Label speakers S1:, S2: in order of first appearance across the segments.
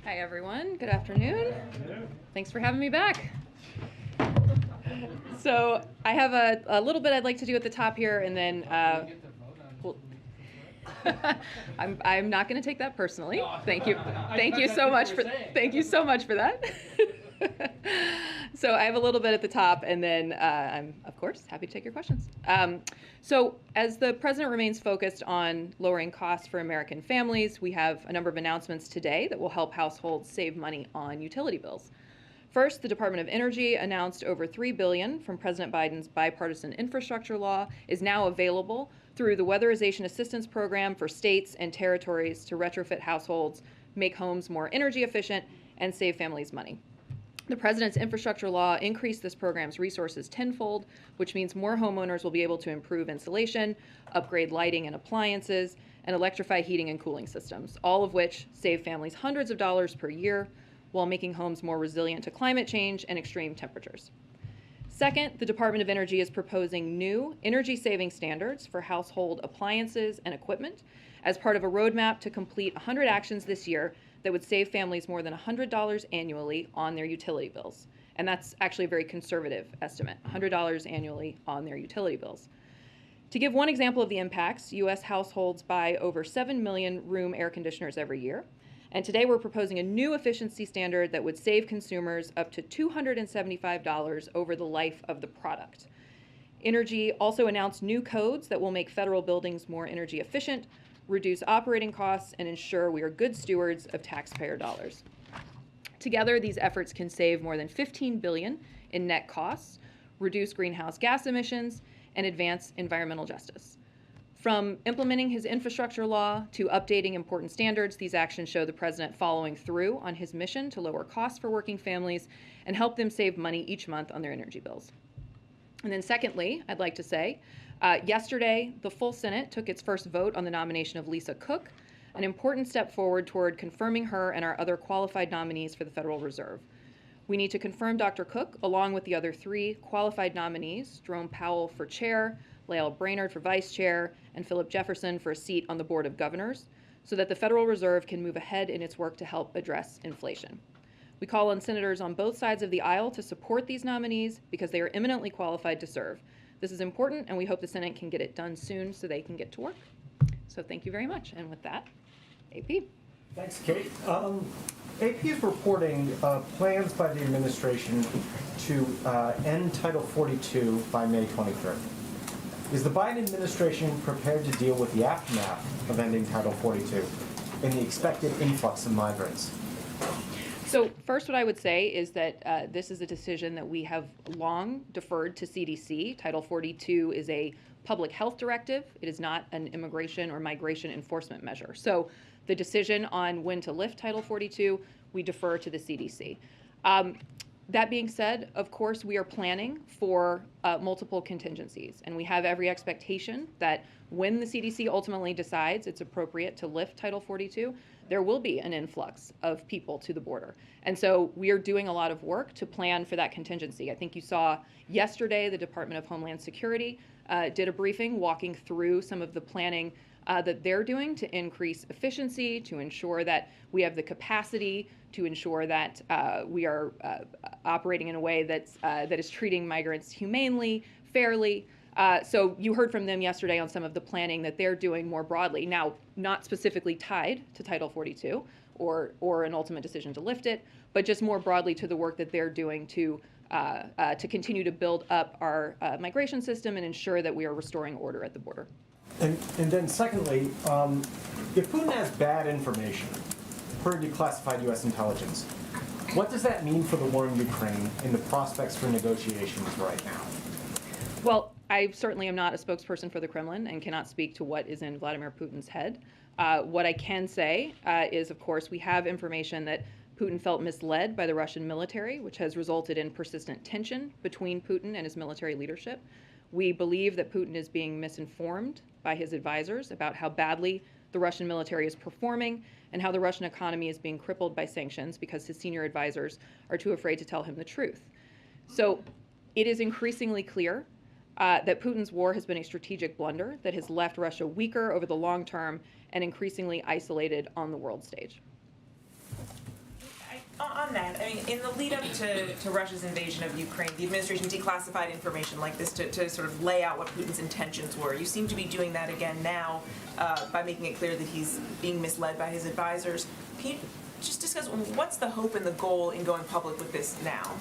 S1: Hi, everyone. Good afternoon. Thanks for having me back. So I have a little bit I'd like to do at the top here, and then we'll I'm not going to take that personally. Thank you. Thank you so much for that. So I have a little bit at the top, and then I'm, of course, happy to take your questions. So as the president remains focused on lowering costs for American families, we have a number of announcements today that will help households save money on utility bills. First, the Department of Energy announced over $3 billion from President Biden's bipartisan infrastructure law is now available through the Weatherization Assistance Program for states and territories to retrofit households, make homes more energy efficient, and save families money. The president's infrastructure law increased this program's resources tenfold, which means more homeowners will be able to improve insulation, upgrade lighting and appliances, and electrify heating and cooling systems, all of which save families hundreds of dollars per year while making homes more resilient to climate change and extreme temperatures. Second, the Department of Energy is proposing new energy-saving standards for household appliances and equipment as part of a roadmap to complete 100 actions this year that would save families more than $100 annually on their utility bills. And that's actually a very conservative estimate, $100 annually on their utility bills. To give one example of the impacts, U.S. households buy over 7 million room air conditioners every year. And today we're proposing a new efficiency standard that would save consumers up to $275 over the life of the product. Energy also announced new codes that will make federal buildings more energy efficient, reduce operating costs, and ensure we are good stewards of taxpayer dollars. Together, these efforts can save more than $15 billion in net costs, reduce greenhouse gas emissions, and advance environmental justice. From implementing his infrastructure law to updating important standards, these actions show the president following through on his mission to lower costs for working families and help them save money each month on their energy bills. And then secondly, I'd like to say, yesterday, the full Senate took its first vote on the nomination of Lisa Cook, an important step forward toward confirming her and our other qualified nominees for the Federal Reserve. We need to confirm Dr. Cook, along with the other three qualified nominees, Jerome Powell for chair, Lael Brainerd for vice chair, and Philip Jefferson for a seat on the Board of Governors, so that the Federal Reserve can move ahead in its work to help address inflation. We call on senators on both sides of the aisle to support these nominees because they are eminently qualified to serve. This is important, and we hope the Senate can get it done soon so they can get to work. So thank you very much. And with that, AP.
S2: Thanks, Kate. AP is reporting plans by the administration to end Title 42 by May 23rd. Is the Biden administration prepared to deal with the aftermath of ending Title 42 and the expected influx of migrants?
S1: So first, what I would say is that this is a decision that we have long deferred to CDC. Title 42 is a public health directive. It is not an immigration or migration enforcement measure. So the decision on when to lift Title 42, we defer to the CDC. That being said, of course, we are planning for multiple contingencies, and we have every expectation that when the CDC ultimately decides it's appropriate to lift Title 42, there will be an influx of people to the border. And so we are doing a lot of work to plan for that contingency. I think you saw yesterday the Department of Homeland Security did a briefing walking through some of the planning that they're doing to increase efficiency, to ensure that we have the capacity, to ensure that we are operating in a way that is treating migrants humanely, fairly. So you heard from them yesterday on some of the planning that they're doing more broadly. Now, not specifically tied to Title 42 or an ultimate decision to lift it, but just more broadly to the work that they're doing to continue to build up our migration system and ensure that we are restoring order at the border.
S2: And then secondly, if Putin has bad information per declassified U.S. intelligence, what does that mean for the war in Ukraine and the prospects for negotiations right now?
S1: Well, I certainly am not a spokesperson for the Kremlin and cannot speak to what is in Vladimir Putin's head. What I can say is, of course, we have information that Putin felt misled by the Russian military, which has resulted in persistent tension between Putin and his military leadership. We believe that Putin is being misinformed by his advisors about how badly the Russian military is performing and how the Russian economy is being crippled by sanctions because his senior advisors are too afraid to tell him the truth. So it is increasingly clear that Putin's war has been a strategic blunder that has left Russia weaker over the long term and increasingly isolated on the world stage.
S3: that, I mean, in the lead up to Russia's invasion of Ukraine, the administration declassified information like this to sort of lay out what Putin's intentions were. You seem to be doing that again now by making it clear that he's being misled by his advisors. Can you just discuss what's the hope and the goal in going public with this now?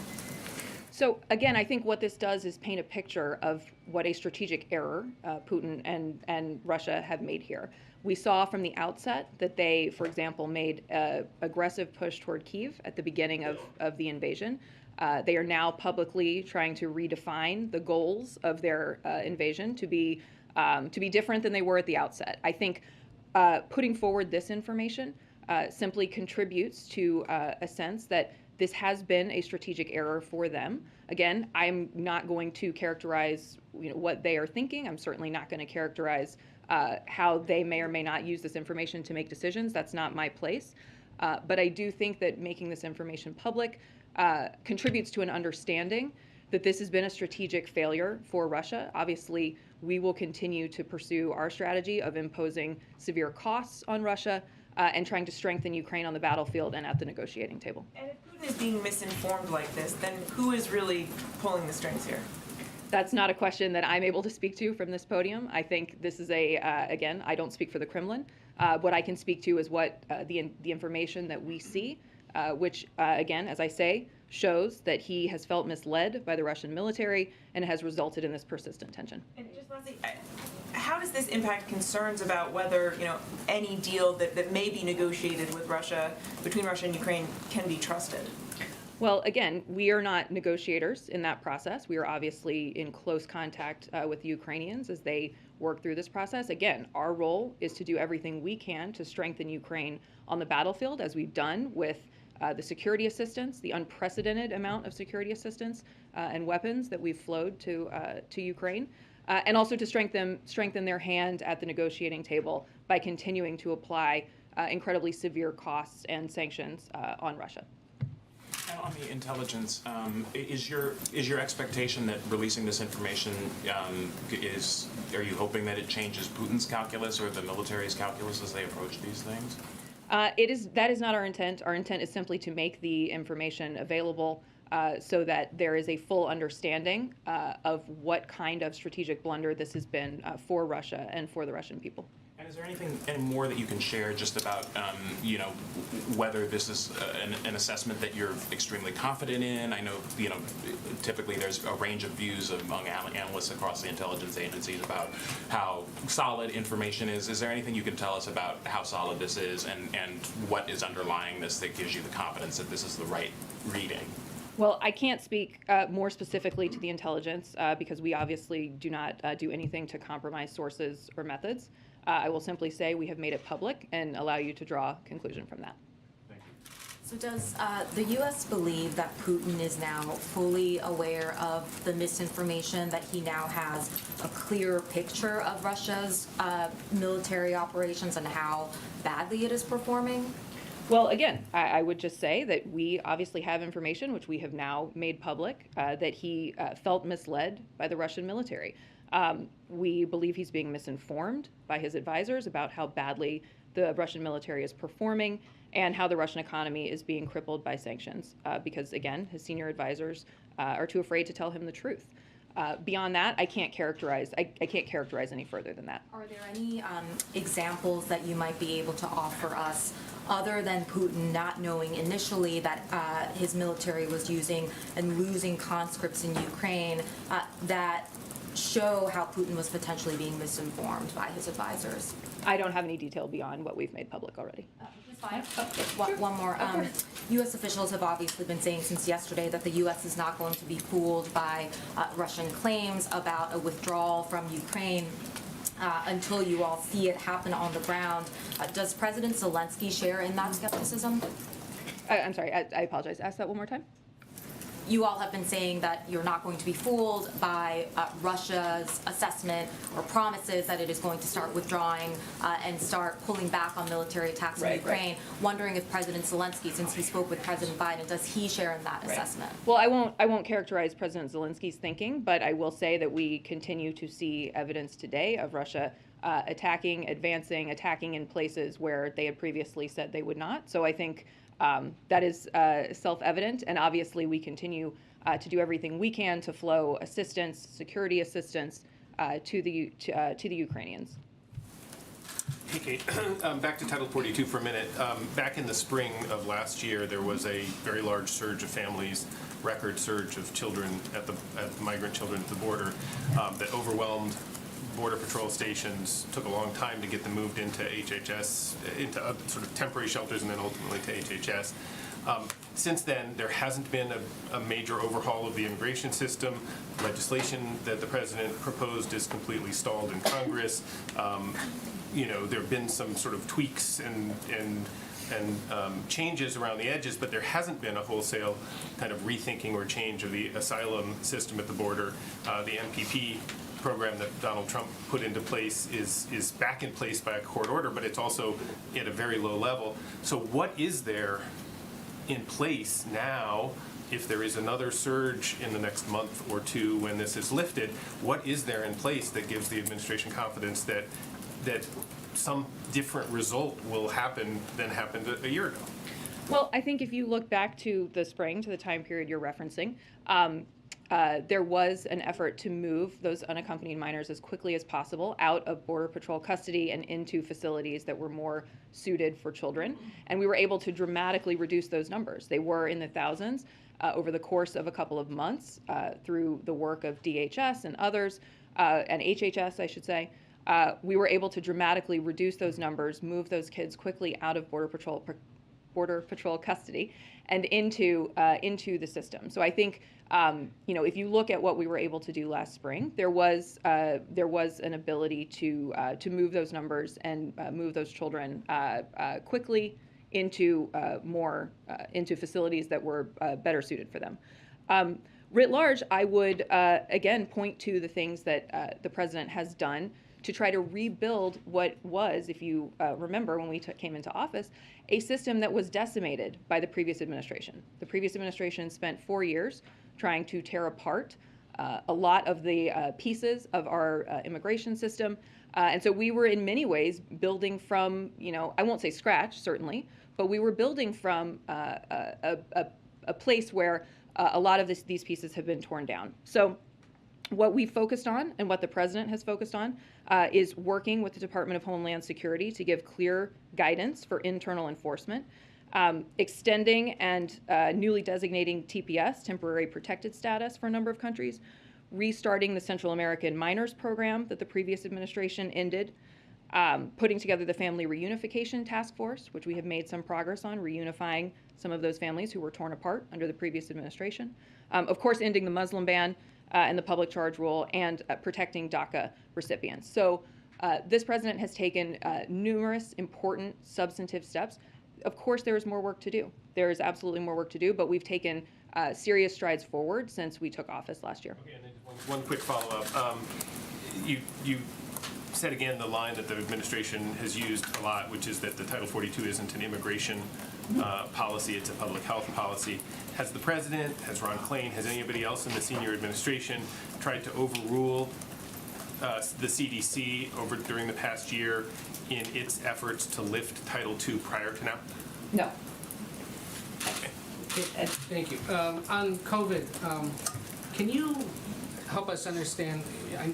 S1: So again, I think what this does is paint a picture of what a strategic error Putin and Russia have made here. We saw from the outset that they, for example, made an aggressive push toward Kyiv at the beginning of the invasion. They are now publicly trying to redefine the goals of their invasion to be different than they were at the outset. I think putting forward this information simply contributes to a sense that this has been a strategic error for them. Again, I'm not going to characterize what they are thinking. I'm certainly not going to characterize how they may or may not use this information to make decisions. That's not my place. But I do think that making this information public contributes to an understanding that this has been a strategic failure for Russia. Obviously, we will continue to pursue our strategy of imposing severe costs on Russia and trying to strengthen Ukraine on the battlefield and at the negotiating table.
S3: And if Putin is being misinformed like this, then who is really pulling the strings here?
S1: That's not a question that I'm able to speak to from this podium. I think this is again, I don't speak for the Kremlin. What I can speak to is what the information that we see, which, again, as I say, shows that he has felt misled by the Russian military and has resulted in this persistent tension.
S3: And just lastly, how does this impact concerns about whether any deal that may be negotiated with Russia, between Russia and Ukraine, can be trusted?
S1: Well, again, we are not negotiators in that process. We are obviously in close contact with the Ukrainians as they work through this process. Again, our role is to do everything we can to strengthen Ukraine on the battlefield, as we've done with the security assistance, the unprecedented amount of security assistance and weapons that we've flowed to Ukraine, and also to strengthen their hand at the negotiating table by continuing to apply incredibly severe costs and sanctions on Russia.
S4: And on the intelligence, is your expectation that releasing this information are you hoping that it changes Putin's calculus or the military's calculus as they approach these things?
S1: That is not our intent. Our intent is simply to make the information available so that there is a full understanding of what kind of strategic blunder this has been for Russia and for the Russian people.
S4: And is there any more that you can share just about, whether this is an assessment that you're extremely confident in? I know, typically there's a range of views among analysts across the intelligence agencies about how solid information is. Is there anything you can tell us about how solid this is and what is underlying this that gives you the confidence that this is the right reading?
S1: Well, I can't speak more specifically to the intelligence because we obviously do not do anything to compromise sources or methods. I will simply say we have made it public and allow you to draw a conclusion from that.
S4: Thank you.
S5: So does the U.S. believe that Putin is now fully aware of the misinformation, that he now has a clear picture of Russia's military operations and how badly it is performing?
S1: Well, again, I would just say that we obviously have information, which we have now made public, that he felt misled by the Russian military. We believe he's being misinformed by his advisors about how badly the Russian military is performing and how the Russian economy is being crippled by sanctions because, again, his senior advisors are too afraid to tell him the truth. Beyond that, I can't characterize any further than that.
S5: Are there any examples that you might be able to offer us other than Putin not knowing initially that his military was using and losing conscripts in Ukraine that show how Putin was potentially being misinformed by his advisors?
S1: I don't have any detail beyond what we've made public already.
S5: One more. U.S. officials have obviously been saying since yesterday that the U.S. is not going to be fooled by Russian claims about a withdrawal from Ukraine until you all see it happen on the ground. Does President Zelensky share in that skepticism?
S1: I'm sorry, I apologize. Ask that one more time.
S5: You all have been saying that you're not going to be fooled by Russia's assessment or promises that it is going to start withdrawing and start pulling back on military attacks in Ukraine. Right. Wondering if President Zelensky, since he spoke with President Biden, does he share in that assessment? Well,
S1: I won't characterize President Zelensky's thinking, but I will say that we continue to see evidence today of Russia attacking in places where they had previously said they would not. So I think That is self-evident, and obviously we continue to do everything we can to flow assistance, security assistance to the Ukrainians.
S6: Hey, Kate. Back to Title 42 for a minute. Back in the spring of last year, there was a very large surge of families, record surge of children at migrant children at the border that overwhelmed Border Patrol stations. Took a long time to get them moved into HHS, into sort of temporary shelters, and then ultimately to HHS. Since then, there hasn't been a major overhaul of the immigration system. Legislation that the president proposed is completely stalled in Congress. There have been some sort of tweaks and changes around the edges, but there hasn't been a wholesale kind of rethinking or change of the asylum system at the border. The MPP program that Donald Trump put into place is back in place by a court order, but it's also at a very low level. So what is there in place now, if there is another surge in the next month or two when this is lifted, what is there in place that gives the administration confidence that some different result will happen than happened a year ago?
S1: Well, I think if you look back to the spring, to the time period you're referencing, there was an effort to move those unaccompanied minors as quickly as possible out of Border Patrol custody and into facilities that were more suited for children. And we were able to dramatically reduce those numbers. They were in the thousands over the course of a couple of months through the work of DHS and others, and HHS, I should say. We were able to dramatically reduce those numbers, move those kids quickly out of Border Patrol custody and into the system. So I think if you look at what we were able to do last spring, there was an ability to move those numbers and move those children quickly into into facilities that were better suited for them. Writ large, I would again point to the things that the president has done to try to rebuild what was, if you remember when we came into office, a system that was decimated by the previous administration. The previous administration spent 4 years trying to tear apart a lot of the pieces of our immigration system. And so we were in many ways building from, I won't say scratch, certainly, but we were building from a place where a lot of these pieces have been torn down. So what we focused on and what the president has focused on is working with the Department of Homeland Security to give clear guidance for internal enforcement, extending and newly designating TPS, temporary protected status, for a number of countries, restarting the Central American Minors Program that the previous administration ended, putting together the Family Reunification Task Force, which we have made some progress on, reunifying some of those families who were torn apart under the previous administration. Of course, ending the Muslim ban and the public charge rule, and protecting DACA recipients. So this president has taken numerous important substantive steps. Of course, there is more work to do. There is absolutely more work to do, but we've taken serious strides forward since we took office last year.
S6: Okay, and then one quick follow-up. You said again the line that the administration has used a lot, which is that the Title 42 isn't an immigration policy, it's a public health policy. Has the president, has Ron Klain, has anybody else in the senior administration tried to overrule the CDC during the past year in its efforts to lift Title II prior to now?
S1: No.
S6: Okay.
S7: Thank you. On COVID, can you help us understand,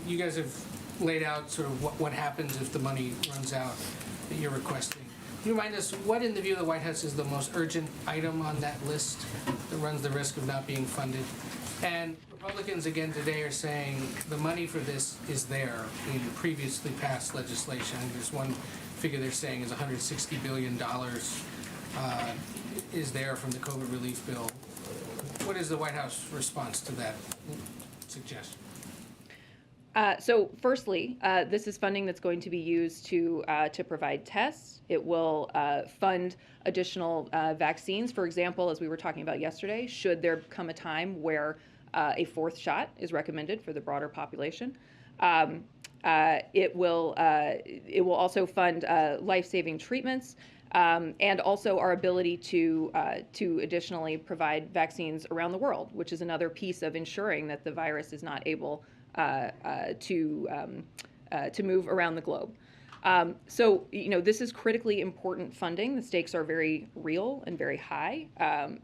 S7: you guys have laid out sort of what happens if the money runs out that you're requesting. Can you remind us what, in the view of the White House, is the most urgent item on that list that runs the risk of not being funded? And Republicans again today are saying the money for this is there in previously passed legislation. I think there's one figure they're saying is $160 billion is there from the COVID relief bill. What is the White House response to that suggestion?
S1: So firstly, this is funding that's going to be used to provide tests. It will fund additional vaccines. For example, as we were talking about yesterday, should there come a time where a fourth shot is recommended for the broader population. It will also fund life-saving treatments, and also our ability to additionally provide vaccines around the world, which is another piece of ensuring that the virus is not able to move around the globe. So, this is critically important funding. The stakes are very real and very high.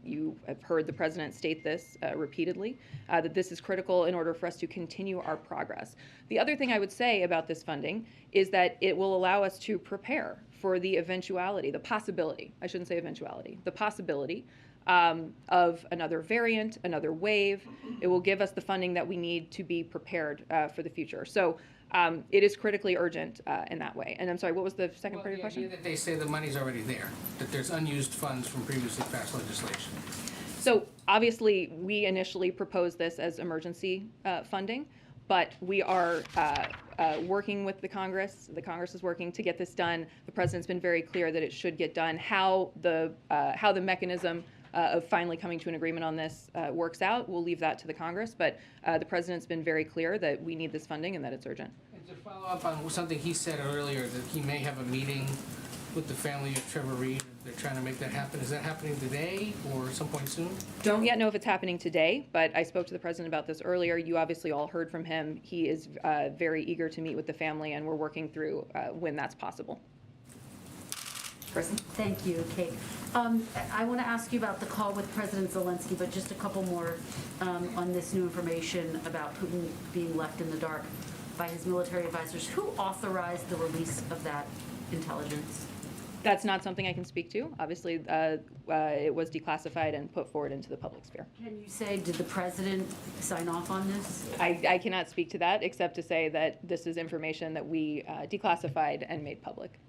S1: You have heard the president state this repeatedly, that this is critical in order for us to continue our progress. The other thing I would say about this funding is that it will allow us to prepare for the eventuality, the possibility, I shouldn't say eventuality, the possibility of another variant, another wave. It will give us the funding that we need to be prepared for the future. So it is critically urgent in that way. And I'm sorry, what was the second part of your question?
S7: The idea that they say the money's already there, that there's unused funds from previously passed legislation.
S1: So obviously, we initially proposed this as emergency funding, but we are working with the Congress. The Congress is working to get this done. The president's been very clear that it should get done. How the mechanism of finally coming to an agreement on this works out, we'll leave that to the Congress. But the president's been very clear that we need this funding and that it's urgent.
S7: And to follow up on something he said earlier, that he may have a meeting with the family of Trevor Reed. They're trying to make that happen. Is that happening today or some point soon?
S1: Don't yet know if it's happening today, but I spoke to the president about this earlier. You obviously all heard from him. He is very eager to meet with the family, and we're working through when that's possible.
S8: Kristen? Thank you, Kate. I want to ask you about the call with President Zelensky, but just a couple more on this new information about Putin being left in the dark by his military advisors. Who authorized the release of that intelligence?
S1: That's not something I can speak to. Obviously, it was declassified and put forward into the public sphere.
S8: Can you say, did the president sign off on this?
S1: I cannot speak to that, except to say that this is information that we declassified and made public.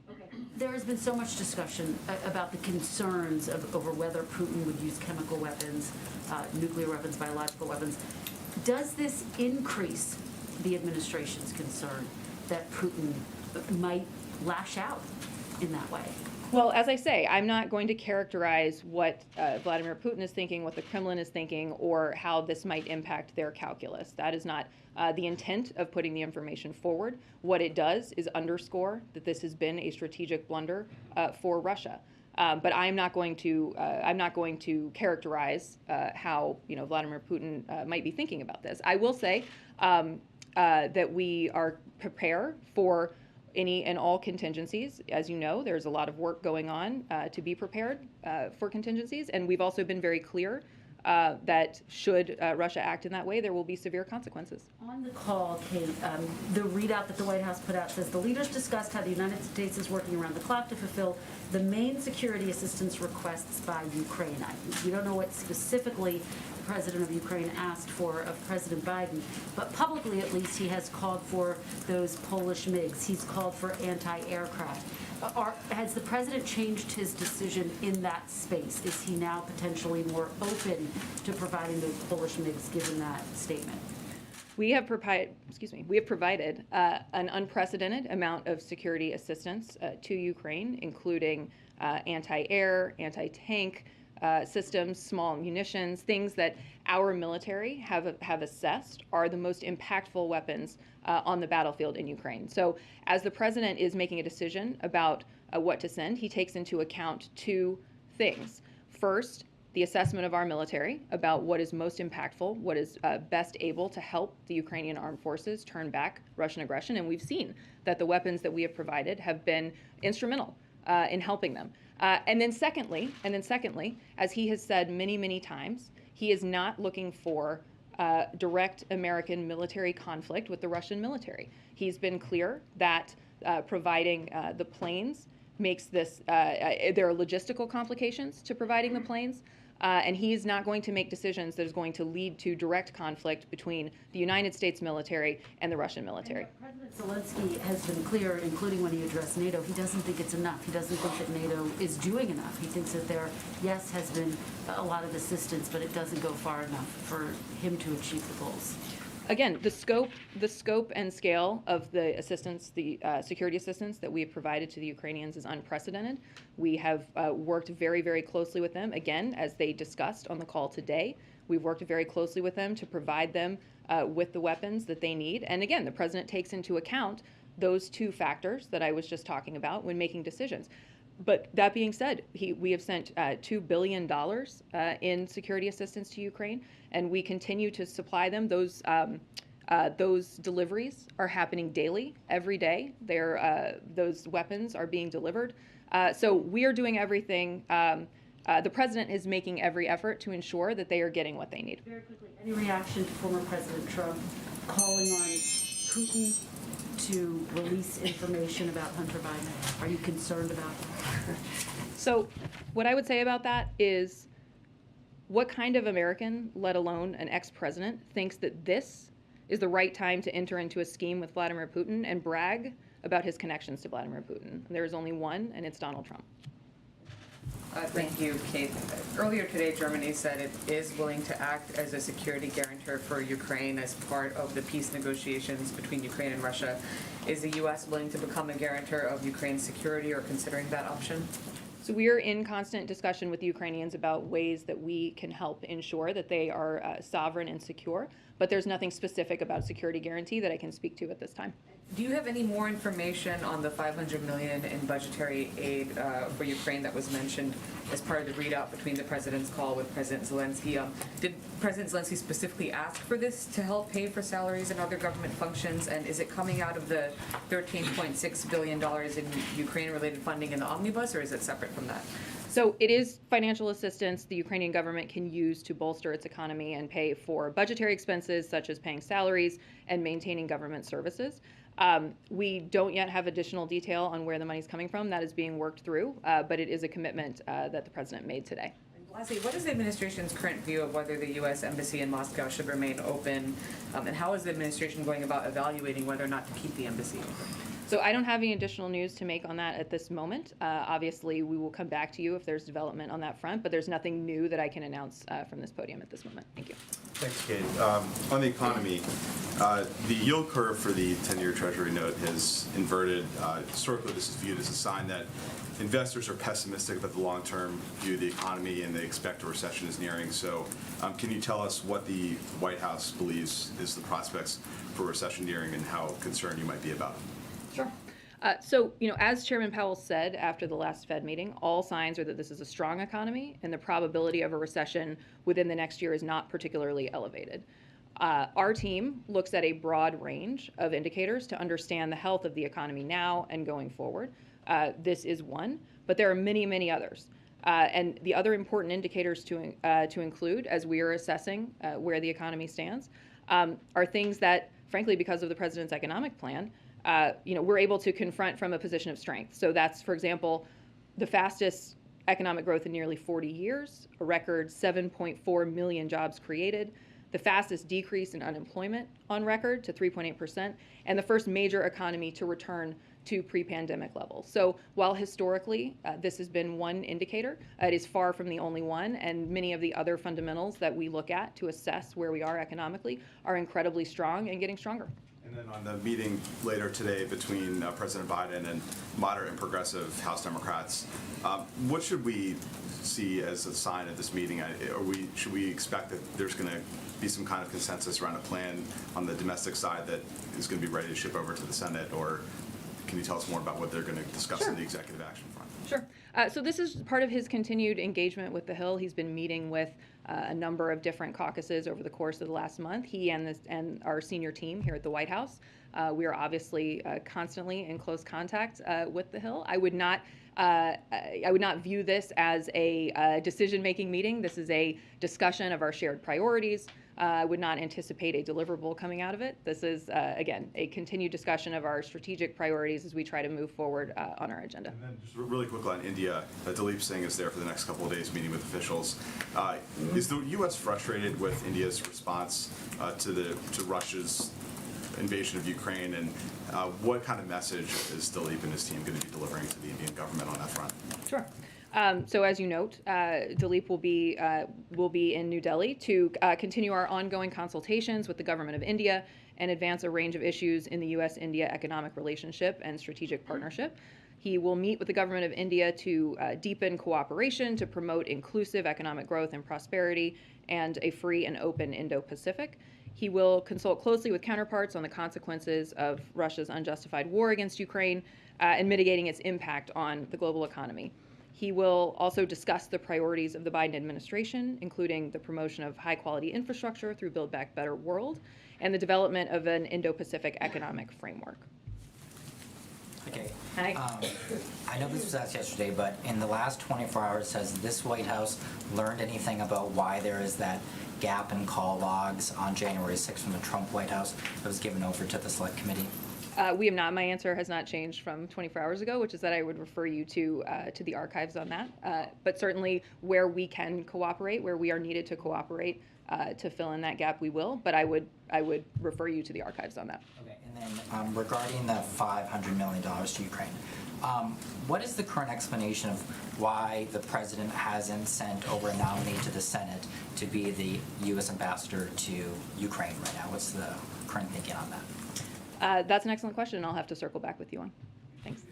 S8: There has been so much discussion about the concerns over whether Putin would use chemical weapons, nuclear weapons, biological weapons. Does this increase the administration's concern that Putin might lash out in that way?
S1: Well, as I say, I'm not going to characterize what Vladimir Putin is thinking, what the Kremlin is thinking, or how this might impact their calculus. That is not the intent of putting the information forward. What it does is underscore that this has been a strategic blunder for Russia. But I'm not going to characterize how Vladimir Putin might be thinking about this. I will say that we are prepared for any and all contingencies. As you know, there's a lot of work going on to be prepared for contingencies, and we've also been very clear that should Russia act in that way, there will be severe consequences.
S8: On the call, Kate, the readout that the White House put out says the leaders discussed how the United States is working around the clock to fulfill the main security assistance requests by Ukraine. We don't know what specifically the president of Ukraine asked for of President Biden, but publicly at least he has called for those Polish MiGs. He's called for anti-aircraft. Has the president changed his decision in that space? Is he now potentially more open to providing those Polish MiGs given that statement?
S1: We have provided an unprecedented amount of security assistance to Ukraine, including anti-air, anti-tank systems, small munitions, things that our military have assessed are the most impactful weapons on the battlefield in Ukraine. So as the president is making a decision about what to send, he takes into account two things. First, the assessment of our military about what is most impactful, what is best able to help the Ukrainian armed forces turn back Russian aggression. And we've seen that the weapons that we have provided have been instrumental in helping them. And then secondly, as he has said many, many times, he is not looking for direct American military conflict with the Russian military. He's been clear that providing the planes makes this, there are logistical complications to providing the planes. And he's not going to make decisions that is going to lead to direct conflict between the United States military and the Russian military.
S8: President Zelensky has been clear, including when he addressed NATO, he doesn't think it's enough. He doesn't think that NATO is doing enough. He thinks that there, yes, has been a lot of assistance, but it doesn't go far enough for him to achieve the goals.
S1: Again, the scope and scale of the assistance, the security assistance that we have provided to the Ukrainians is unprecedented. We have worked very, very closely with them. Again, as they discussed on the call today, we've worked very closely with them to provide them with the weapons that they need. And again, the president takes into account those two factors that I was just talking about when making decisions. But that being said, we have sent $2 billion in security assistance to Ukraine, and we continue to supply them. Those Those deliveries are happening daily, every day. Those weapons are being delivered. So we are doing everything. The president is making every effort to ensure that they are getting what they need.
S8: Very quickly, any reaction to former President Trump calling on Putin to release information about Hunter Biden? Are you concerned about that?
S1: So what I would say about that is, what kind of American, let alone an ex-president, thinks that this is the right time to enter into a scheme with Vladimir Putin and brag about his connections to Vladimir Putin? There is only one, and it's Donald Trump.
S9: Thank you, Kate. Earlier today, Germany said it is willing to act as a security guarantor for Ukraine as part of the peace negotiations between Ukraine and Russia. Is the U.S. willing to become a guarantor of Ukraine's security or considering that option?
S1: So we are in constant discussion with the Ukrainians about ways that we can help ensure that they are sovereign and secure, but there's nothing specific about security guarantee that I can speak to at this time.
S9: Do you have any more information on the $500 million in budgetary aid for Ukraine that was mentioned as part of the readout between the president's call with President Zelensky? Did President Zelensky specifically ask for this to help pay for salaries and other government functions? And is it coming out of the $13.6 billion in Ukraine-related funding in the omnibus, or is it separate from that?
S1: So it is financial assistance the Ukrainian government can use to bolster its economy and pay for budgetary expenses such as paying salaries and maintaining government services. We don't yet have additional detail on where the money is coming from. That is being worked through, but it is a commitment that the president made today.
S9: Lastly, what is the administration's current view of whether the U.S. Embassy in Moscow should remain open, and how is the administration going about evaluating whether or not to keep the embassy open?
S1: So I don't have any additional news to make on that at this moment. Obviously, we will come back to you if there's development on that front, but there's nothing new that I can announce from this podium at this moment. Thank you.
S10: Thanks, Kate. On the economy, the yield curve for the 10-year Treasury note has inverted. Historically, this is viewed as a sign that investors are pessimistic about the long-term view of the economy and they expect a recession is nearing. So can you tell us what the White House believes is the prospects for recession nearing and how concerned you might be about it?
S1: Sure. So, as Chairman Powell said after the last Fed meeting, all signs are that this is a strong economy and the probability of a recession within the next year is not particularly elevated. Our team looks at a broad range of indicators to understand the health of the economy now and going forward. This is one, but there are many, many others. And the other important indicators to include as we are assessing where the economy stands are things that, frankly, because of the president's economic plan, we're able to confront from a position of strength. So that's, for example, the fastest economic growth in nearly 40 years, a record 7.4 million jobs created, the fastest decrease in unemployment on record to 3.8%, and the first major economy to return to pre-pandemic levels. So while historically this has been one indicator, it is far from the only one, and many of the other fundamentals that we look at to assess where we are economically are incredibly strong and getting stronger.
S10: And then on the meeting later today between President Biden and moderate and progressive House Democrats, what should we see as a sign of this meeting? Should we expect that there's going to be some kind of consensus around a plan on the domestic side that is going to be ready to ship over to the Senate, or can you tell us more about what they're going to discuss in the executive action front?
S1: Sure. So this is part of his continued engagement with the Hill. He's been meeting with a number of different caucuses over the course of the last month. He and our senior team here at the White House. We are obviously constantly in close contact with the Hill. I would not view this as a decision-making meeting. This is a discussion of our shared priorities. I would not anticipate a deliverable coming out of it. This is, again, a continued discussion of our strategic priorities as we try to move forward on our agenda.
S10: And then just really quickly on India, Dilip Singh is there for the next couple of days meeting with officials. Is the U.S. frustrated with India's response to Russia's invasion of Ukraine, and what kind of message is Dilip and his team going to be delivering to the Indian government on that front?
S1: Sure. So as you note, Dilip will be in New Delhi to continue our ongoing consultations with the government of India and advance a range of issues in the U.S.-India economic relationship and strategic partnership. He will meet with the government of India to deepen cooperation to promote inclusive economic growth and prosperity and a free and open Indo-Pacific. He will consult closely with counterparts on the consequences of Russia's unjustified war against Ukraine and mitigating its impact on the global economy. He will also discuss the priorities of the Biden administration, including the promotion of high-quality infrastructure through Build Back Better World and the development of an Indo-Pacific economic framework.
S11: Okay.
S1: Hi.
S11: I know this was asked yesterday, but in the last 24 hours, has this White House learned anything about why there is that gap in call logs on January 6th from the Trump White House that was given over to the Select Committee?
S1: We have not. My answer has not changed from 24 hours ago, which is that I would refer you to the archives on that. But certainly, where we can cooperate, where we are needed to cooperate to fill in that gap, we will. But I would refer you to the archives on that.
S11: Okay. And then regarding the $500 million to Ukraine, what is the current explanation of why the president hasn't sent over a nominee to the Senate to be the U.S. ambassador to Ukraine right now? What's the current thinking on that?
S1: That's an excellent question, and I'll have to circle back with you on. Thanks.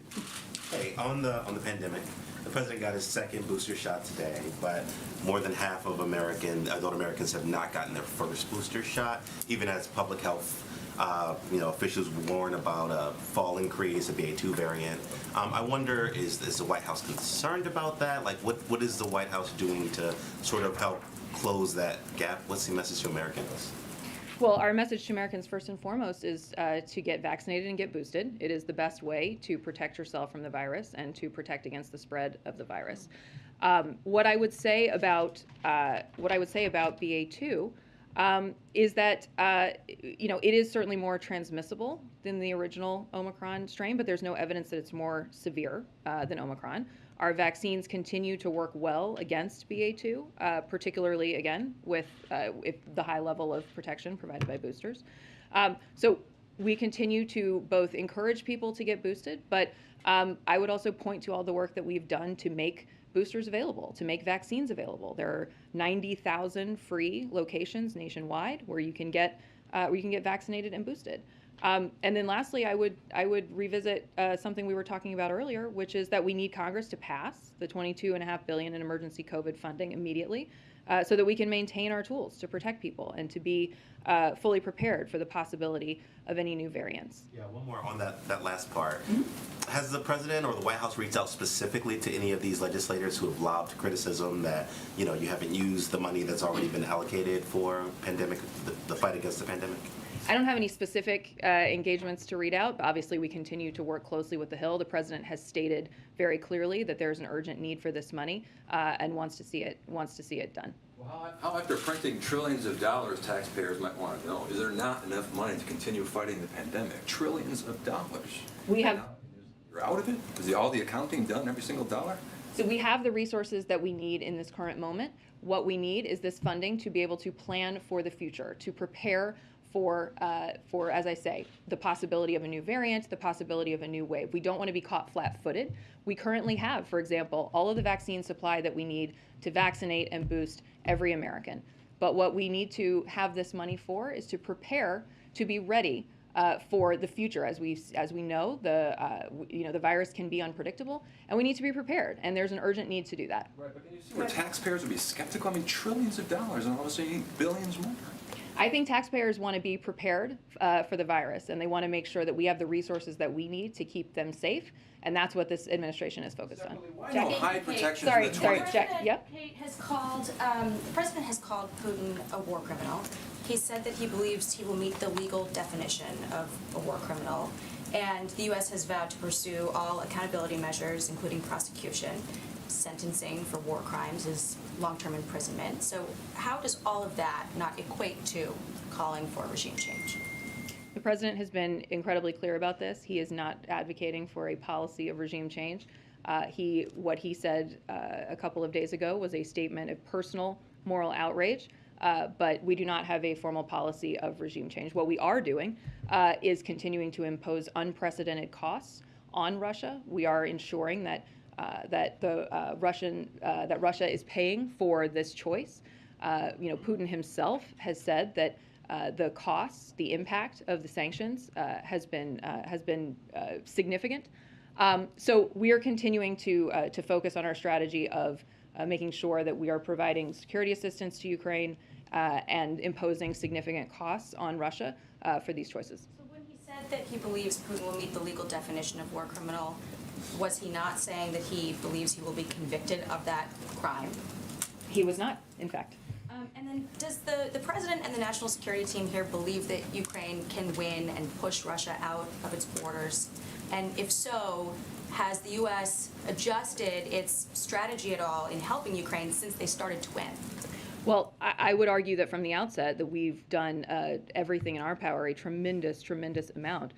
S12: Hey, on the pandemic, the president got his second booster shot today, but more than half of adult Americans have not gotten their first booster shot, even as public health officials warn about a fall increase, a BA2 variant. I wonder, is the White House concerned about that? Like, what is the White House doing to sort of help close that gap? What's the message to Americans?
S1: Well, our message to Americans first and foremost is to get vaccinated and get boosted. It is the best way to protect yourself from the virus and to protect against the spread of the virus. What I would say about BA2 is that it is certainly more transmissible than the original Omicron strain, but there's no evidence that it's more severe than Omicron. Our vaccines continue to work well against BA2, particularly, again, with the high level of protection provided by boosters. So we continue to both encourage people to get boosted, but I would also point to all the work that we've done to make boosters available, to make vaccines available. There are 90,000 free locations nationwide where you can get vaccinated and boosted. And then lastly, I would revisit something we were talking about earlier, which is that we need Congress to pass the $22.5 billion in emergency COVID funding immediately, so that we can maintain our tools to protect people and to be fully prepared for the possibility of any new variants.
S12: Yeah, one more on that last part. Mm-hmm. Has the president or the White House reached out specifically to any of these legislators who have lobbed criticism that you haven't used the money that's already been allocated for the fight against the pandemic?
S1: I don't have any specific engagements to read out, but obviously we continue to work closely with the Hill. The president has stated very clearly that there's an urgent need for this money and wants to see it done.
S13: Well, how after printing trillions of dollars, taxpayers might want to know, is there not enough money to continue fighting the pandemic? Trillions of dollars. You're out of it? Is all the accounting done, every single dollar?
S1: So we have the resources that we need in this current moment. What we need is this funding to be able to plan for the future, to prepare for, as I say, the possibility of a new variant, the possibility of a new wave. We don't want to be caught flat-footed. We currently have, for example, all of the vaccine supply that we need to vaccinate and boost every American. But what we need to have this money for is to prepare to be ready for the future. As we know, the virus can be unpredictable, and we need to be prepared. And there's an urgent need to do that.
S13: Right, but can you see where taxpayers would be skeptical? I mean, trillions of dollars, and all of a sudden you need billions more.
S1: I think taxpayers want to be prepared for the virus, and they want to make sure that we have the resources that we need to keep them safe, and that's what this administration is focused on.
S13: Why no high protection
S1: Sorry,
S13: for the
S1: Jack. Yep.
S14: Kate has called, the president has called Putin a war criminal. He said that he believes he will meet the legal definition of a war criminal, and the U.S. has vowed to pursue all accountability measures, including prosecution. Sentencing for war crimes is long-term imprisonment. So how does all of that not equate to calling for regime change?
S1: The president has been incredibly clear about this. He is not advocating for a policy of regime change. What he said a couple of days ago was a statement of personal moral outrage, but we do not have a formal policy of regime change. What we are doing is continuing to impose unprecedented costs on Russia. We are ensuring that Russia is paying for this choice. Putin himself has said that the costs, the impact of the sanctions has been significant. So we are continuing to focus on our strategy of making sure that we are providing security assistance to Ukraine and imposing significant costs on Russia for these choices.
S14: So when he said that he believes Putin will meet the legal definition of war criminal, was he not saying that he believes he will be convicted of that crime?
S1: He was not, in fact.
S14: And then does the president and the national security team here believe that Ukraine can win and push Russia out of its borders? And if so, has the U.S. adjusted its strategy at all in helping Ukraine since they started to win?
S1: Well, I would argue that from the outset that we've done everything in our power, a tremendous, tremendous amount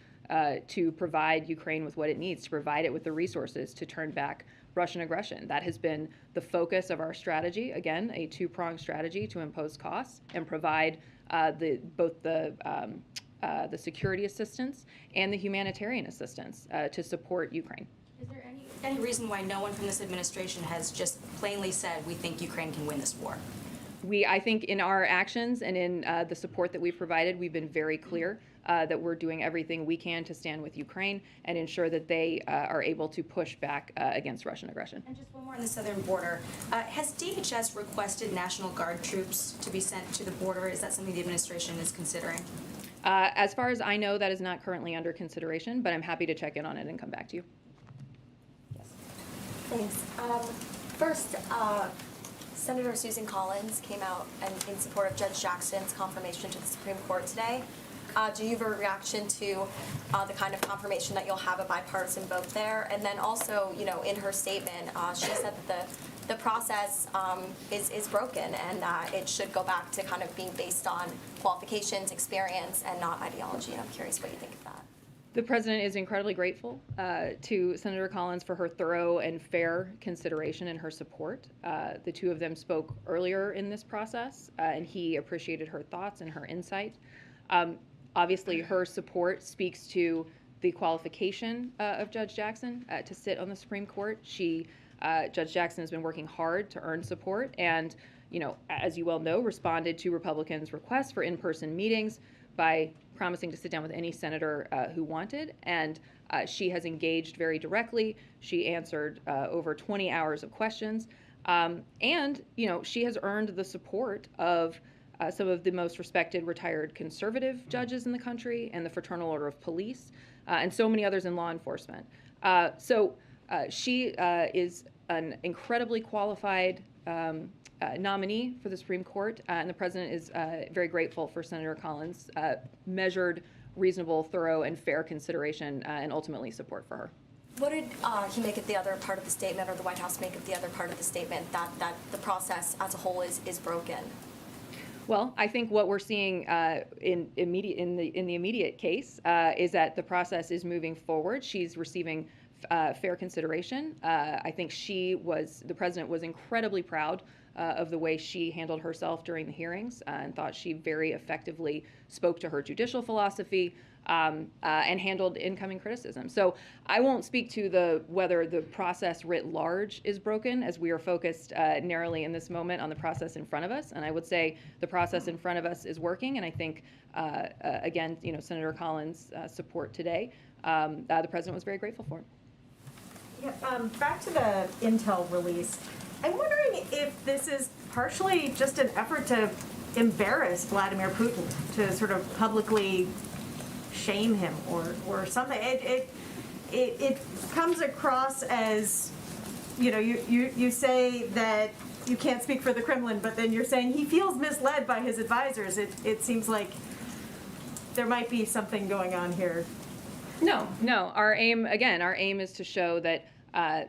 S1: to provide Ukraine with what it needs, to provide it with the resources to turn back Russian aggression. That has been the focus of our strategy. Again, a two-pronged strategy to impose costs and provide both the security assistance and the humanitarian assistance to support Ukraine.
S14: Is there any reason why no one from this administration has just plainly said, we think Ukraine can win this war?
S1: I think in our actions and in the support that we've provided, we've been very clear that we're doing everything we can to stand with Ukraine and ensure that they are able to push back against Russian aggression.
S14: And just one more on the southern border. Has DHS requested National Guard troops to be sent to the border? Is that something the administration is considering?
S1: As far as I know, that is not currently under consideration, but I'm happy to check in on it and come back to you.
S15: Thanks. First, Senator Susan Collins came out in support of Judge Jackson's confirmation to the Supreme Court today. Do you have a reaction to the kind of confirmation that you'll have a bipartisan vote there? And then also, you know, in her statement, she said that the process is broken and it should go back to kind of being based on qualifications, experience, and not ideology. And I'm curious what you think of that.
S1: The president is incredibly grateful to Senator Collins for her thorough and fair consideration and her support. The two of them spoke earlier in this process, and he appreciated her thoughts and her insight. Obviously, her support speaks to the qualification of Judge Jackson to sit on the Supreme Court. Judge Jackson has been working hard to earn support and, you know, as you well know, responded to Republicans' requests for in-person meetings by promising to sit down with any senator who wanted, and she has engaged very directly. She answered over 20 hours of questions, and you know, she has earned the support of some of the most respected retired conservative judges in the country, and the Fraternal Order of Police, and so many others in law enforcement. She is an incredibly qualified nominee for the Supreme Court, and the president is very grateful for Senator Collins' measured, reasonable, thorough, and fair consideration and ultimately support for her.
S15: What did he make of the other part of the statement, or the White House make of the other part of the statement, that the process as a whole is broken?
S1: Well, I think what we're seeing in the immediate case is that the process is moving forward. She's receiving fair consideration. I think the president was incredibly proud of the way she handled herself during the hearings and thought she very effectively spoke to her judicial philosophy and handled incoming criticism. So I won't speak to whether the process writ large is broken, as we are focused narrowly in this moment on the process in front of us. And I would say the process in front of us is working. And I think, again, you know, Senator Collins' support today, the president was very grateful for it.
S16: Yeah, back to the intel release. I'm wondering if this is partially just an effort to embarrass Vladimir Putin, to sort of publicly shame him or something. It comes across as, you know, you say that you can't speak for the Kremlin, but then you're saying he feels misled by his advisors. It seems like there might be something going on here.
S1: No. Our aim is to show that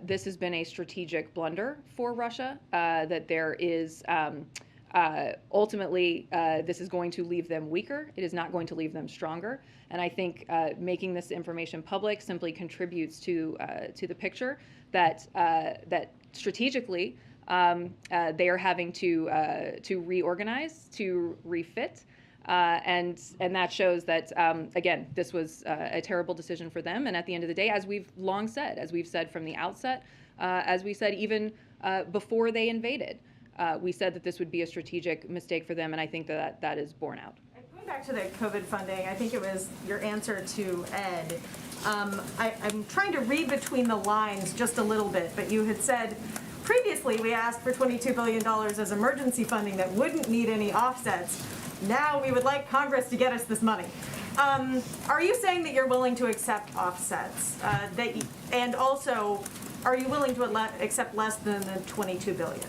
S1: this has been a strategic blunder for Russia, that there is ultimately this is going to leave them weaker. It is not going to leave them stronger. And I think making this information public simply contributes to the picture that strategically they are having to reorganize, to refit. And that shows that, again, this was a terrible decision for them. And at the end of the day, as we've long said, as we've said from the outset, as we said even before they invaded, we said that this would be a strategic mistake for them. And I think that is borne out.
S16: Going back to the COVID funding, I think it was your answer to Ed. I'm trying to read between the lines just a little bit, but you had said previously we asked for $22 billion as emergency funding that wouldn't need any offsets. Now we would like Congress to get us this money. Are you saying that you're willing to accept offsets? And also, are you willing to accept less than the 22 billion?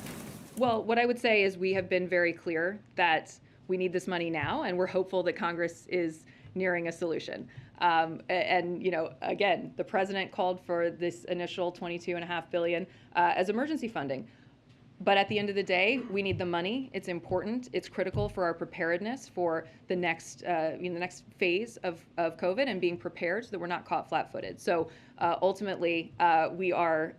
S1: Well, what I would say is we have been very clear that we need this money now, and we're hopeful that Congress is nearing a solution. And you know, again, the president called for this initial $22.5 billion as emergency funding. But at the end of the day, we need the money. It's important. It's critical for our preparedness for the next, the next phase of COVID and being prepared so that we're not caught flat-footed. So ultimately, we are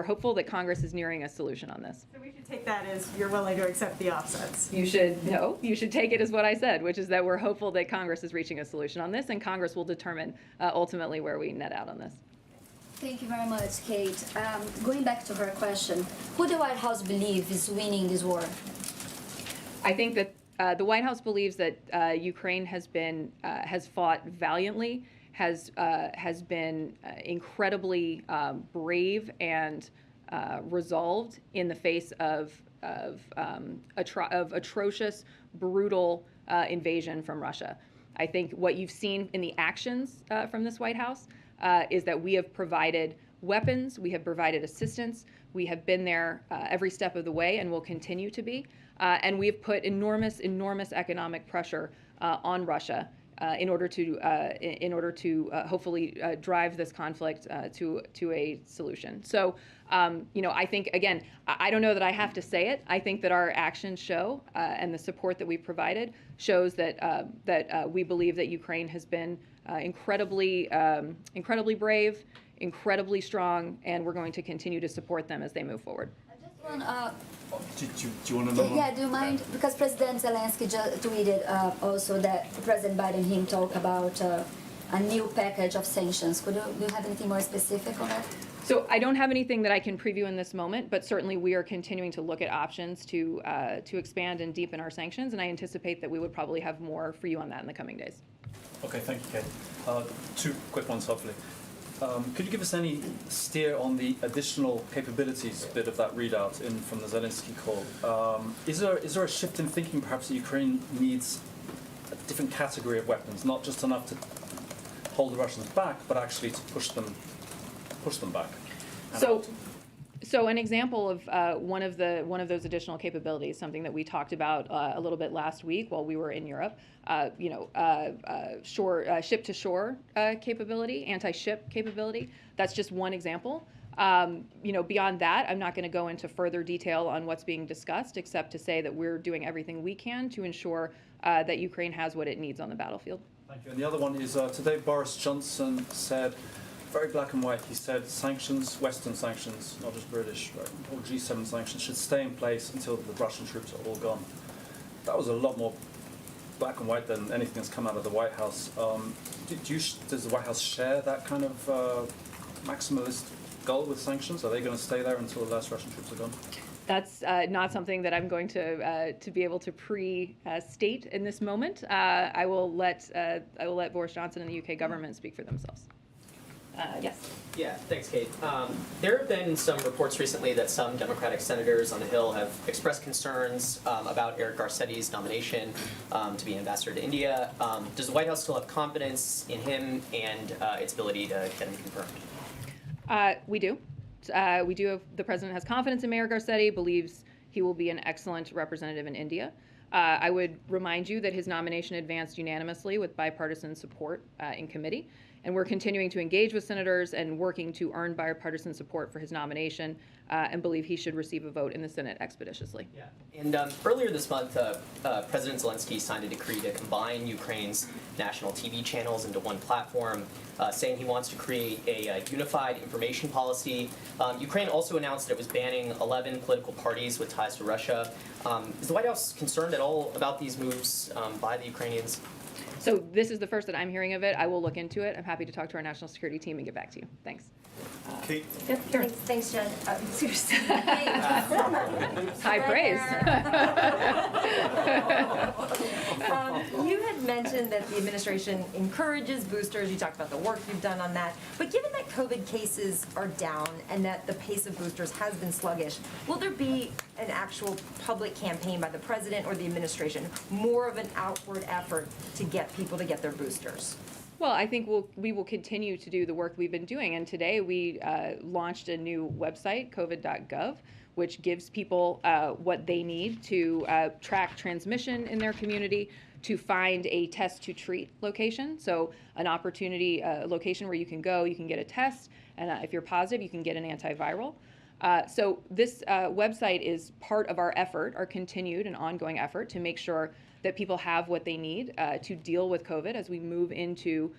S1: hopeful that Congress is nearing a solution on this.
S16: So we should take that as you're willing to accept the offsets.
S1: You should take it as what I said, which is that we're hopeful that Congress is reaching a solution on this, and Congress will determine ultimately where we net out on this.
S17: Thank you very much, Kate. Going back to her question, who the White House believes is winning this war?
S1: I think that the White House believes that Ukraine has fought valiantly, has been incredibly brave and resolved in the face of atrocious, brutal invasion from Russia. I think what you've seen in the actions from this White House is that we have provided weapons, we have provided assistance, we have been there every step of the way and will continue to be. And we have put enormous economic pressure on Russia in order to hopefully drive this conflict to a solution. So, I think, again, I don't know that I have to say it. I think that our actions show, and the support that we've provided shows that we believe that Ukraine has been incredibly brave, incredibly strong, and we're going to continue to support them as they move forward.
S18: Do you want to know?
S17: Yeah, do you mind? Because President Zelensky just tweeted also that President Biden him talk about a new package of sanctions. Do you have anything more specific on that?
S1: So I don't have anything that I can preview in this moment, but certainly we are continuing to look at options to expand and deepen our sanctions, and I anticipate that we would probably have more for you on that in the coming days.
S18: Okay, thank you, Kate. Two quick ones, hopefully. Could you give us any steer on the additional capabilities bit of that readout from the Zelensky call? Is there a shift in thinking perhaps that Ukraine needs a different category of weapons, not just enough to hold the Russians back, but actually to push them back?
S1: So an example of one of those additional capabilities, something that we talked about a little bit last week while we were in Europe, ship-to-shore capability, anti-ship capability. That's just one example. Beyond that, I'm not going to go into further detail on what's being discussed, except to say that we're doing everything we can to ensure that Ukraine has what it needs on the battlefield.
S18: Thank you. And the other one is today Boris Johnson said, very black and white, he said sanctions, Western sanctions, not just British, but all G7 sanctions should stay in place until the Russian troops are all gone. That was a lot more black and white than anything that's come out of the White House. Does the White House share that kind of maximalist goal with sanctions? Are they going to stay there until the last Russian troops are gone?
S1: That's not something that I'm going to be able to pre-state in this moment. I will let Boris Johnson and the UK government speak for themselves. Yes.
S19: Yeah, thanks, Kate. There have been some reports recently that some Democratic senators on the Hill have expressed concerns about Eric Garcetti's nomination to be an ambassador to India. Does the White House still have confidence in him and its ability to get him confirmed?
S1: We do. The president has confidence in Mayor Garcetti, believes he will be an excellent representative in India. I would remind you that his nomination advanced unanimously with bipartisan support in committee. And we're continuing to engage with senators and working to earn bipartisan support for his nomination and believe he should receive a vote in the Senate expeditiously.
S19: Yeah. And earlier this month, President Zelensky signed a decree to combine Ukraine's national TV channels into one platform, saying he wants to create a unified information policy. Ukraine also announced that it was banning 11 political parties with ties to Russia. Is the White House concerned at all about these moves by the Ukrainians?
S1: So this is the first that I'm hearing of it. I will look into it. I'm happy to talk to our national security team and get back to you. Thanks.
S6: Kate?
S15: Yep, thanks, Jen. Seriously.
S1: High praise.
S20: You had mentioned that the administration encourages boosters. You talked about the work you've done on that. But given that COVID cases are down and that the pace of boosters has been sluggish, will there be an actual public campaign by the president or the administration, more of an outward effort to get people to get their boosters?
S1: Well, I think we will continue to do the work we've been doing. And today we launched a new website, covid.gov, which gives people what they need to track transmission in their community, to find a test to treat location. So an opportunity, location where you can go, you can get a test, and if you're positive, you can get an antiviral. So this website is part of our effort, our continued and ongoing effort to make sure that people have what they need to deal with COVID as we move into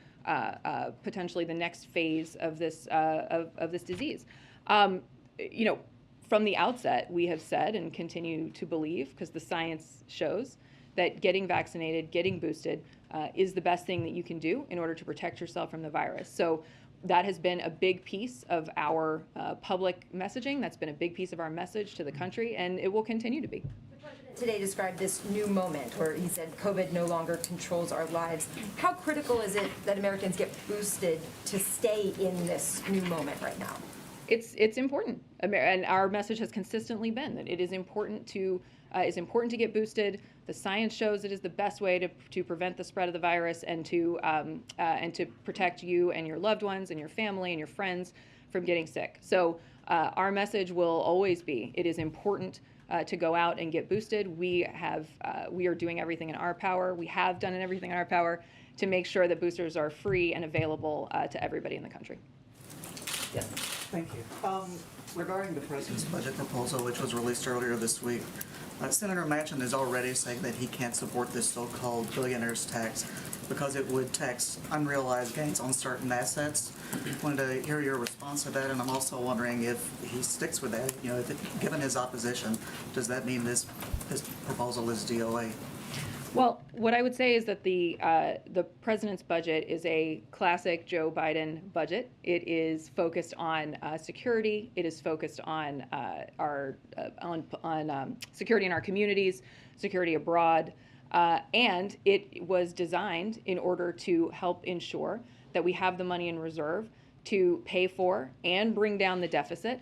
S1: potentially the next phase of this disease. You know, from the outset, we have said and continue to believe, because the science shows, that getting vaccinated, getting boosted is the best thing that you can do in order to protect yourself from the virus. So that has been a big piece of our public messaging. That's been a big piece of our message to the country, and it will continue to be.
S20: Today described this new moment where he said COVID no longer controls our lives. How critical is it that Americans get boosted to stay in this new moment right now?
S1: It's important, and our message has consistently been that it is important to get boosted. The science shows it is the best way to prevent the spread of the virus and to protect you and your loved ones and your family and your friends from getting sick. So our message will always be: it is important to go out and get boosted. We are doing everything in our power. We have done everything in our power to make sure that boosters are free and available to everybody in the country. Yes.
S21: Thank you. Regarding the president's budget proposal, which was released earlier this week, Senator Manchin is already saying that he can't support this so-called billionaire's tax because it would tax unrealized gains on certain assets. I wanted to hear your response to that, and I'm also wondering if he sticks with that. You know, given his opposition, does that mean this proposal is DOA?
S1: Well, what I would say is that the president's budget is a classic Joe Biden budget. It is focused on security. It is focused on security in our communities, security abroad, and it was designed in order to help ensure that we have the money in reserve to pay for and bring down the deficit.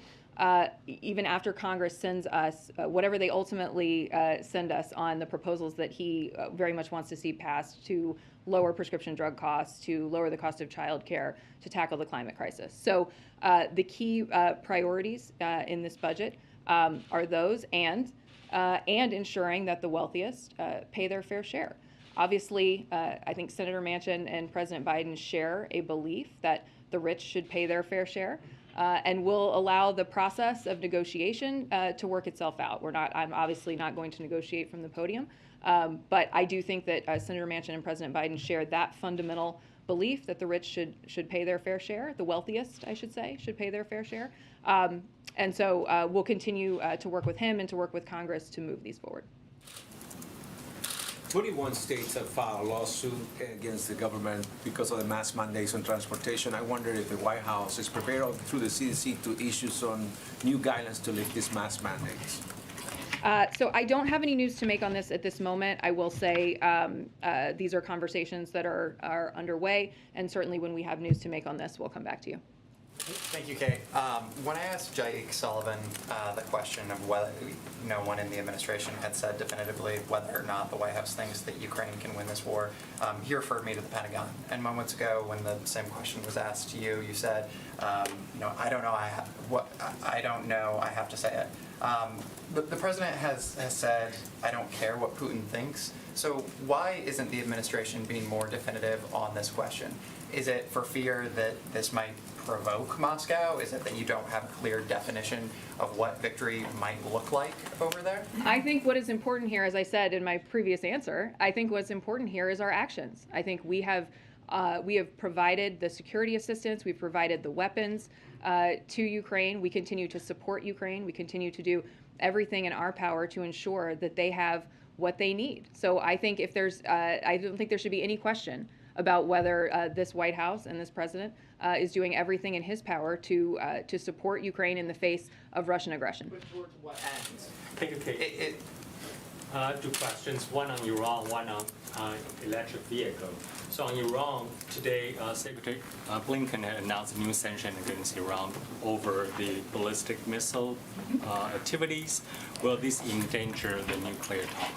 S1: Even after Congress sends us whatever they ultimately send us on the proposals that he very much wants to see passed to lower prescription drug costs, to lower the cost of childcare, to tackle the climate crisis. So the key priorities in this budget are those, and ensuring that the wealthiest pay their fair share. Obviously, I think Senator Manchin and President Biden share a belief that the rich should pay their fair share. And we'll allow the process of negotiation to work itself out. I'm obviously not going to negotiate from the podium, but I do think that Senator Manchin and President Biden share that fundamental belief that the rich should pay their fair share, the wealthiest, I should say, should pay their fair share. And so we'll continue to work with him and to work with Congress to move these forward.
S22: 21 states have filed a lawsuit against the government because of the mask mandates on transportation. I wonder if the White House is prepared through the CDC to issue some new guidelines to lift these mask mandates.
S1: So I don't have any news to make on this at this moment. I will say these are conversations that are underway, and certainly when we have news to make on this, we'll come back to you.
S23: Thank you, Kate. When I asked Jake Sullivan the question of whether no one in the administration had said definitively whether or not the White House thinks that Ukraine can win this war, he referred me to the Pentagon. And moments ago, when the same question was asked to you, you said, I don't know. I don't know. I have to say it. The president has said, I don't care what Putin thinks. So why isn't the administration being more definitive on this question? Is it for fear that this might provoke Moscow? Is it that you don't have a clear definition of what victory might look like over there?
S1: I think what is important here, as I said in my previous answer, I think what's important here is our actions. I think we have provided the security assistance, we've provided the weapons to Ukraine. We continue to support Ukraine. We continue to do everything in our power to ensure that they have what they need. So I think I don't think there should be any question about whether this White House and this president is doing everything in his power to support Ukraine in the face of Russian aggression.
S2: But towards what ends? Thank you, Kate. Two questions, one on Iran, one on electric vehicle. So on Iran, today Secretary Blinken had announced a new sanction against Iran over the ballistic missile activities. Will this endanger the nuclear talk?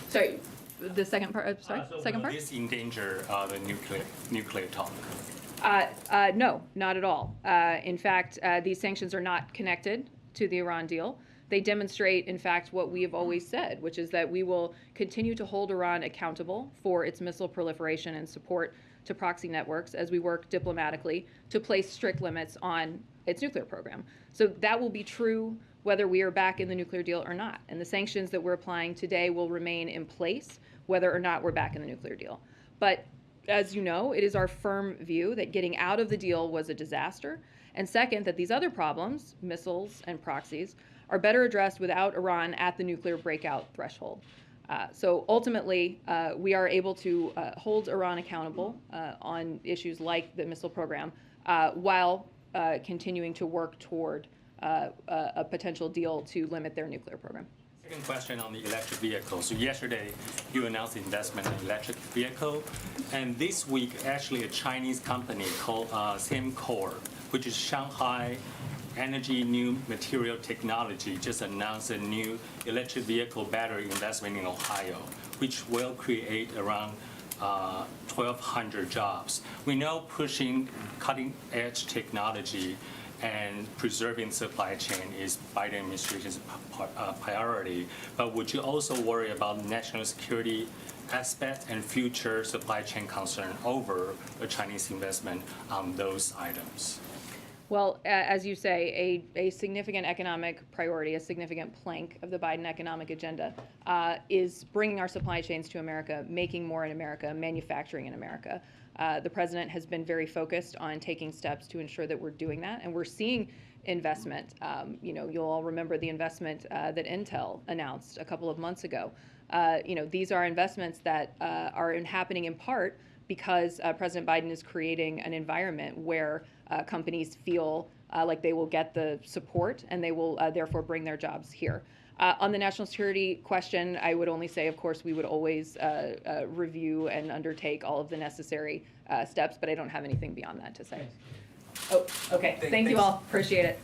S1: Sorry, the second part. Second part.
S2: Will this endanger the nuclear talk?
S1: No, not at all. In fact, these sanctions are not connected to the Iran deal. They demonstrate, in fact, what we have always said, which is that we will continue to hold Iran accountable for its missile proliferation and support to proxy networks as we work diplomatically to place strict limits on its nuclear program. So that will be true whether we are back in the nuclear deal or not. And the sanctions that we're applying today will remain in place whether or not we're back in the nuclear deal. But as you know, it is our firm view that getting out of the deal was a disaster. And second, that these other problems, missiles and proxies, are better addressed without Iran at the nuclear breakout threshold. So ultimately, we are able to hold Iran accountable on issues like the missile program while continuing to work toward a potential deal to limit their nuclear program.
S2: Second question on the electric vehicle. So yesterday, you announced investment in electric vehicle, and this week, actually, a Chinese company called Semcor, which is Shanghai Energy New Material Technology, just announced a new electric vehicle battery investment in Ohio, which will create around 1,200 jobs. We know pushing cutting-edge technology and preserving supply chain is Biden administration's priority, but would you also worry about national security aspect and future supply chain concern over a Chinese investment on those items?
S1: Well, as you say, a significant economic priority, a significant plank of the Biden economic agenda is bringing our supply chains to America, making more in America, manufacturing in America. The president has been very focused on taking steps to ensure that we're doing that, and we're seeing investment. You'll all remember the investment that Intel announced a couple of months ago. These are investments that are happening in part because President Biden is creating an environment where companies feel like they will get the support and they will therefore bring their jobs here. On the national security question, I would only say, of course, we would always review and undertake all of the necessary steps, but I don't have anything beyond that to say. Oh, okay. Thank you all. Appreciate it.